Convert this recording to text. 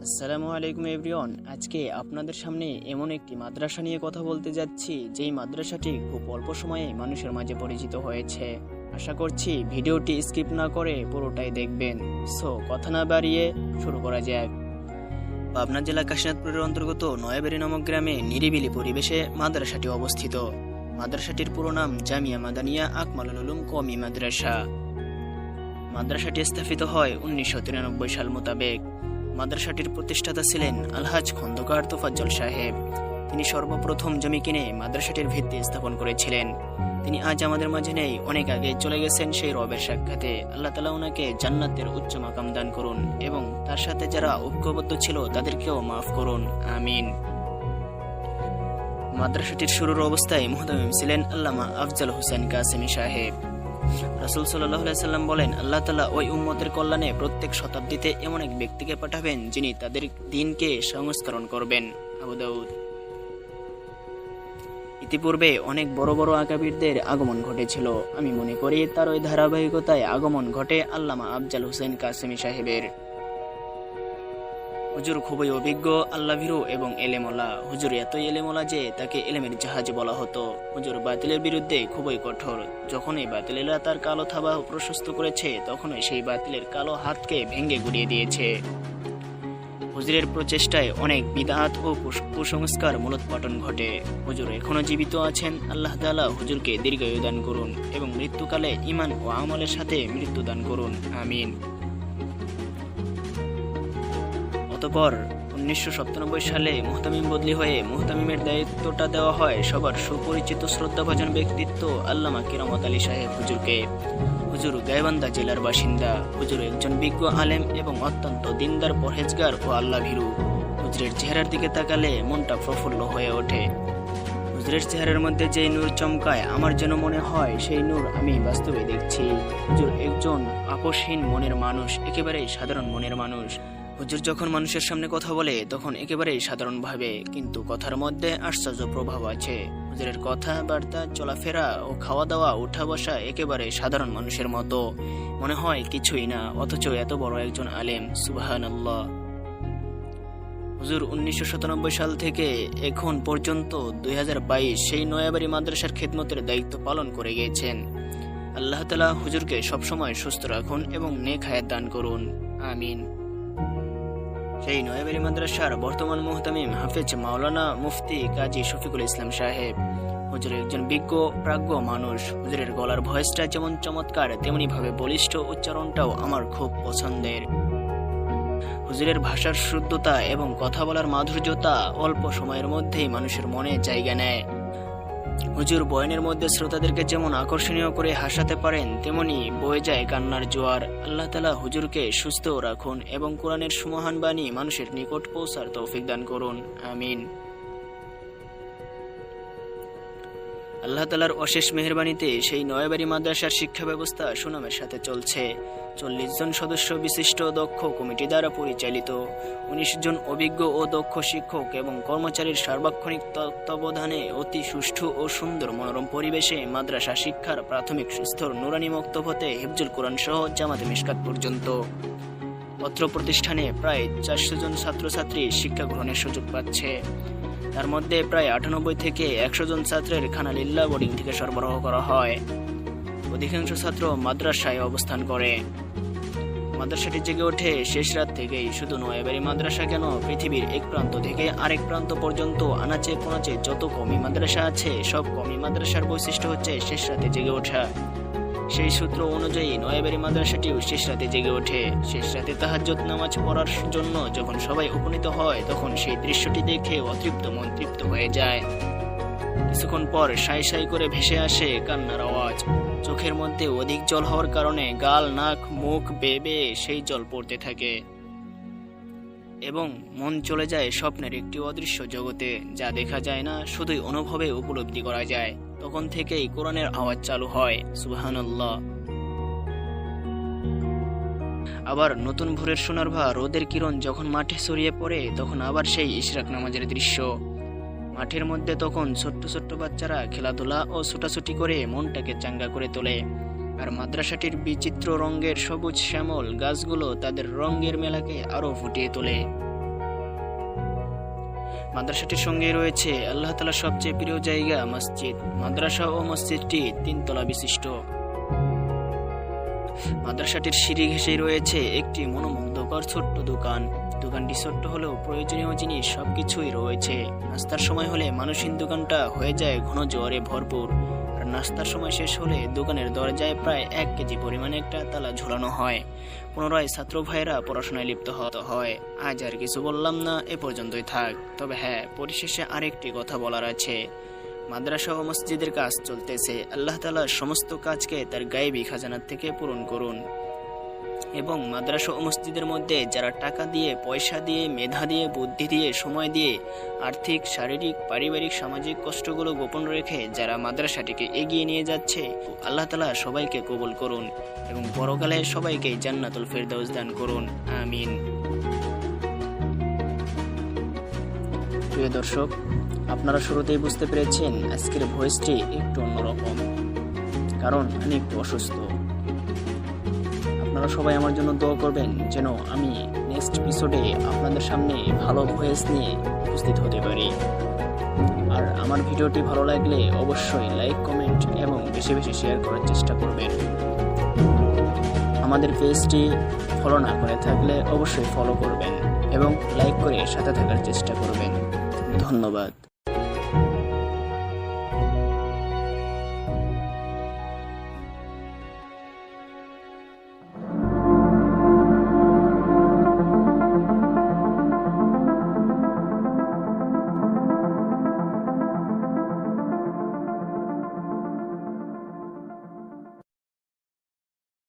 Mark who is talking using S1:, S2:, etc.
S1: আসসালামু আলাইকুম এভরিওয়ান। আজকে আপনাদের সামনে এমন একটি মাদ্রাসা নিয়ে কথা বলতে যাচ্ছি যেই মাদ্রাসাটি খুব অল্প সময়ে মানুষের মাঝে পরিচিত হয়েছে। আশা করছি ভিডিওটি স্কিপ না করে পুরোটাই দেখবেন। সো কথা না বাড়িয়ে শুরু করা যাক। পাবনা জেলা কাশীনাথপুরের অন্তর্গত নয়াবেড়ি নামক গ্রামে নিরিবিলি পরিবেশে মাদ্রাসাটি অবস্থিত। মাদ্রাসাটির পুরো নাম জামিয়া মাদানিয়া আকমালুল উলুম কওমি মাদ্রাসা। মাদ্রাসাটি স্থাপিত হয় 1993 সাল মোতাবেক। মাদ্রাসাটির প্রতিষ্ঠাতা ছিলেন আলহাজ খন্দকার তোফাজ্জল সাহেব। তিনি সর্বপ্রথম জমি কিনে মাদ্রাসাটির ভিত্তি স্থাপন করেছিলেন। তিনি আজ আমাদের মাঝে নেই, অনেক আগে চলে গেছেন সেই রবের সাক্ষাতে। আল্লাহ তাআলা ওনাকে জান্নাতের উচ্চ মাকাম দান করুন এবং তার সাথে যারা ঐক্যবদ্ধ ছিল তাদেরকেও মাফ করুন, আমিন। মাদ্রাসাটির শুরুর অবস্থায় মুহতামিম ছিলেন আল্লামা আফজাল হোসেন কাসেমি সাহেব। রাসূল সাল্লাল্লাহু আলাইহি সাল্লাম বলেন, আল্লাহ তাআলা ওই উম্মতের কল্যাণে প্রত্যেক শতাব্দীতে এমন এক ব্যক্তিকে পাঠাবেন যিনি তাদের দ্বীনকে সংস্করণ করবেন। আবু দাউদ। ইতিপূর্বে অনেক বড় বড় আকাবিরদের আগমন ঘটেছিল। আমি মনে করি তার ওই ধারাবাহিকতায় আগমন ঘটে আল্লামা আফজাল হোসেন কাসেমি সাহেবের। হুজুর খুবই অভিজ্ঞ, আল্লাহভীরু এবং এলেমওয়ালা। হুজুর এতই এলেমওয়ালা যে তাকে এলেমের জাহাজ বলা হতো। হুজুর বাতিলের বিরুদ্ধে খুবই কঠোর। যখনই বাতিলেরা তার কালো থাবা প্রশস্ত করেছে তখনই সেই বাতিলের কালো হাতকে ভেঙে গুড়িয়ে দিয়েছে। হুজুরের প্রচেষ্টায় অনেক বিদআত ও কুসংস্কার মূলোৎপাটন ঘটে। হুজুর এখনো জীবিত আছেন। আল্লাহ তাআলা হুজুরকে দীর্ঘায়ু দান করুন এবং মৃত্যুকালে ঈমান ও আমলের সাথে মৃত্যু দান করুন, আমিন। অতঃপর 1997 সালে মুহতামিম বদলি হয়ে মুহতামিমের দায়িত্বটা দেওয়া হয় সবার সুপরিচিত শ্রদ্ধাভাজন ব্যক্তিত্ব আল্লামা কিরামত আলী সাহেব হুজুরকে। হুজুর গাইবান্ধা জেলার বাসিন্দা। হুজুর একজন বিজ্ঞ আলেম এবং অত্যন্ত দিনদার, পরহেজগার ও আল্লাহভীরু। হুজুরের চেহারার দিকে তাকালে মনটা প্রফুল্ল হয়ে ওঠে। হুজুরের চেহারার মধ্যে যে নূর চমকায় আমার যেন মনে হয় সেই নূর আমি বাস্তবে দেখছি। হুজুর একজন আপোষহীন মনের মানুষ, একেবারেই সাধারণ মনের মানুষ। হুজুর যখন মানুষের সামনে কথা বলে তখন একেবারেই সাধারণভাবে, কিন্তু কথার মধ্যে আশ্চর্য প্রভাব আছে। হুজুরের কথাবার্তা, চলাফেরা ও খাওয়া দাওয়া, উঠা বসা একেবারে সাধারণ মানুষের মতো, মনে হয় কিছুই না, অথচ এত বড় একজন আলেম। সুবহানাল্লাহ। হুজুর 1997 সাল থেকে এখন পর্যন্ত 2022 সেই নয়াবাড়ি মাদ্রাসার খেদমতের দায়িত্ব পালন করে গিয়েছেন। আল্লাহ তাআলা হুজুরকে সবসময় সুস্থ রাখুন এবং নেক হায়াত দান করুন, আমিন। সেই নয়াবাড়ি মাদ্রাসার বর্তমান মুহতামিম হাফেজ মাওলানা মুফতি কাজী শফিকুল ইসলাম সাহেব। হুজুর একজন বিজ্ঞ প্রাজ্ঞ মানুষ। হুজুরের গলার ভয়েসটা যেমন চমৎকার তেমনি ভাবে বলিষ্ঠ উচ্চারণটাও আমার খুব পছন্দের। হুজুরের ভাষার শুদ্ধতা এবং কথা বলার মাধুর্যতা অল্প সময়ের মধ্যেই মানুষের মনে জায়গা নেয়। হুজুর বয়ানের মধ্যে শ্রোতাদেরকে যেমন আকর্ষণীয় করে হাসাতে পারেন তেমনি বয়ে যায় কান্নার জোয়ার। আল্লাহ তাআলা হুজুরকে সুস্থ রাখুন এবং কোরআনের সুমহান বাণী মানুষের নিকট পৌঁছার তৌফিক দান করুন, আমিন। আল্লাহ তাআলার অশেষ মেহেরবানিতে সেই নয়াবাড়ি মাদ্রাসার শিক্ষা ব্যবস্থা সুনামের সাথে চলছে। 40 জন সদস্য বিশিষ্ট দক্ষ কমিটি দ্বারা পরিচালিত। 19 জন অভিজ্ঞ ও দক্ষ শিক্ষক এবং কর্মচারীর সার্বক্ষণিক তত্ত্বাবধানে অতি সুষ্ঠু ও সুন্দর মনোরম পরিবেশে মাদ্রাসা শিক্ষার প্রাথমিক স্তর নুরানি মক্তব হতে হিফজুল কোরআন সহ জামাতে মিশকাত পর্যন্ত। অত্র প্রতিষ্ঠানে প্রায় 400 জন ছাত্রছাত্রী শিক্ষা গ্রহণের সুযোগ পাচ্ছে। তার মধ্যে প্রায় 98 থেকে 100 জন ছাত্রের খানালিল্লাহ বোর্ডিং থেকে সরবরাহ করা হয়। অধিকাংশ ছাত্র মাদ্রাসায় অবস্থান করে। মাদ্রাসাটি জেগে ওঠে শেষ রাত থেকেই। শুধু নয়াবাড়ি মাদ্রাসা কেন, পৃথিবীর এক প্রান্ত থেকে আরেক প্রান্ত পর্যন্ত আনাচে কোনাচে যত কওমি মাদ্রাসা আছে সব কওমি মাদ্রাসার বৈশিষ্ট্য হচ্ছে শেষ রাতে জেগে ওঠা। সেই সূত্র অনুযায়ী নয়াবাড়ি মাদ্রাসাটিও শেষ রাতে জেগে ওঠে। শেষ রাতে তাহাজ্জুদ নামাজ পড়ার জন্য যখন সবাই উপনীত হয় তখন সেই দৃশ্যটি দেখে অতৃপ্ত মন তৃপ্ত হয়ে যায়। কিছুক্ষণ পর সাই সাই করে ভেসে আসে কান্নার আওয়াজ। চোখের মধ্যে অধিক জল হওয়ার কারণে গাল, নাক, মুখ বেয়ে বেয়ে সেই জল পড়তে থাকে এবং মন চলে যায় স্বপ্নের একটি অদৃশ্য জগতে, যা দেখা যায় না, শুধুই অনুভবে উপলব্ধি করা যায়। তখন থেকেই কোরআনের আওয়াজ চালু হয়, সুবহানাল্লাহ। আবার নতুন ভোরের সোনারভা রোদের কিরণ যখন মাঠে ছড়িয়ে পড়ে তখন আবার সেই ইশরাক নামাজের দৃশ্য। মাঠের মধ্যে তখন ছোট্ট ছোট্ট বাচ্চারা খেলাধুলা ও ছুটাছুটি করে মনটাকে চাঙ্গা করে তোলে। আর মাদ্রাসাটির বিচিত্র রঙের সবুজ শ্যামল গাছগুলো তাদের রঙের মেলাকে আরো ফুটিয়ে তোলে। মাদ্রাসাটির সঙ্গে রয়েছে আল্লাহ তাআলার সবচেয়ে প্রিয় জায়গা মসজিদ। মাদ্রাসা ও মসজিদটি 3 তলা বিশিষ্ট। মাদ্রাসাটির সিঁড়ি ঘেঁষেই রয়েছে একটি মনোমুগ্ধকর ছোট্ট দোকান। দোকানটি ছোট্ট হলেও প্রয়োজনীয় জিনিস সবকিছুই রয়েছে। নাস্তার সময় হলে মানুষহীন দোকানটা হয়ে যায় ঘন জোয়ারে ভরপুর। আর নাস্তার সময় শেষ হলে দোকানের দরজায় প্রায় 1 কেজি পরিমাণে একটা তালা ঝোলানো হয়। পুনরায় ছাত্র ভাইয়েরা পড়াশোনায় লিপ্ত হয়। আজ আর কিছু বললাম না, এ পর্যন্তই থাক। তবে হ্যাঁ, পরিশেষে আরেকটি কথা বলার আছে। মাদ্রাসা ও মসজিদের কাজ চলতেছে। আল্লাহ তাআলা সমস্ত কাজকে তার গায়েবী খাজানা থেকে পূরণ করুন। এবং মাদ্রাসা ও মসজিদের মধ্যে যারা টাকা দিয়ে, পয়সা দিয়ে, মেধা দিয়ে, বুদ্ধি দিয়ে, সময় দিয়ে, আর্থিক, শারীরিক, পারিবারিক, সামাজিক কষ্টগুলো গোপন রেখে যারা মাদ্রাসাটিকে এগিয়ে নিয়ে যাচ্ছে, আল্লাহ তাআলা সবাইকে কবুল করুন এবং পরকালে সবাইকে জান্নাতুল ফেরদাউস দান করুন। আমিন। প্রিয় দর্শক, আপনারা শুরুতেই বুঝতে পেরেছেন আজকের ভয়েসটি একটু অন্যরকম, কারণ আমি একটু অসুস্থ। আপনারা সবাই আমার জন্য দোয়া করবেন যেন আমি নেক্সট এপিসোডে আপনাদের সামনে ভালো ভয়েস নিয়ে উপস্থিত হতে পারি। আর আমার ভিডিওটি ভালো লাগলে অবশ্যই লাইক, কমেন্ট এবং বেশি বেশি শেয়ার করার চেষ্টা করবেন। আমাদের পেজটি ফলো না করে থাকলে অবশ্যই ফলো করবেন এবং লাইক করে সাথে থাকার চেষ্টা করবেন। ধন্যবাদ।